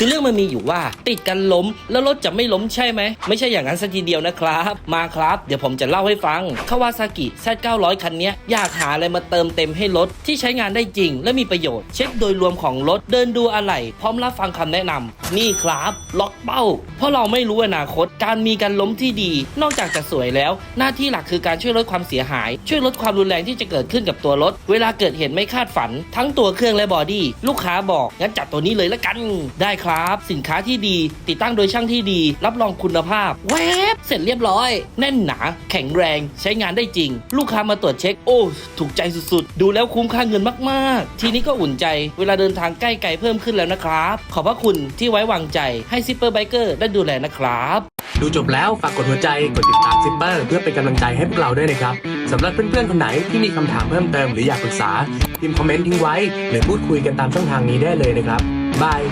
คือเรื่องมันมีอยู่ว่าติดกันล้มแล้วรถจะไม่ล้มใช่ไหมไม่ใช่อย่างนั้นสักทีเดียวนะครับมาครับเดี๋ยวผมจะเล่าให้ฟังคาวาซากิ Z900 คันนี้อยากหาอะไรมาเติมเต็มให้รถที่ใช้งานได้จริงและมีประโยชน์เช็คโดยรวมของรถเดินดูอะไหล่พร้อมรับฟังคำแนะนำนี่ครับล็อกเป้าเพราะเราไม่รู้อนาคตการมีการล้มที่ดีนอกจากจะสวยแล้วหน้าที่หลักคือการช่วยลดความเสียหายช่วยลดความรุนแรงที่จะเกิดขึ้นกับตัวรถเวลาเกิดเหตุไม่คาดฝันทั้งตัวเครื่องและบอดี้ลูกค้าบอกงั้นจัดตัวนี้เลยละกันได้ครับสินค้าที่ดีติดตั้งโดยช่างที่ดีรับรองคุณภาพแวบเสร็จเรียบร้อยแน่นหนาแข็งแรงใช้งานได้จริงลูกค้ามาตรวจเช็คโอ้ถูกใจสุดๆดูแล้วคุ้มค่าเงินมากๆทีนี้ก็อุ่นใจเวลาเดินทางใกล้ไกลเพิ่มขึ้นแล้วนะครับขอบพระคุณที่ไว้วางใจให้ซิปเปอร์ไบเกอร์ได้ดูแลนะครับดูจบแล้วฝากกดหัวใจกดติดตามซิปเปอร์เพื่อเป็นกำลังใจให้พวกเราด้วยนะครับสำหรับเพื่อนๆคนไหนที่มีคำถามเพิ่มเติมหรืออยากปรึกษาพิมพ์คอมเมนต์ทิ้งไว้หรือพูดคุยกันตามช่องทางนี้ได้เลยนะครับบาย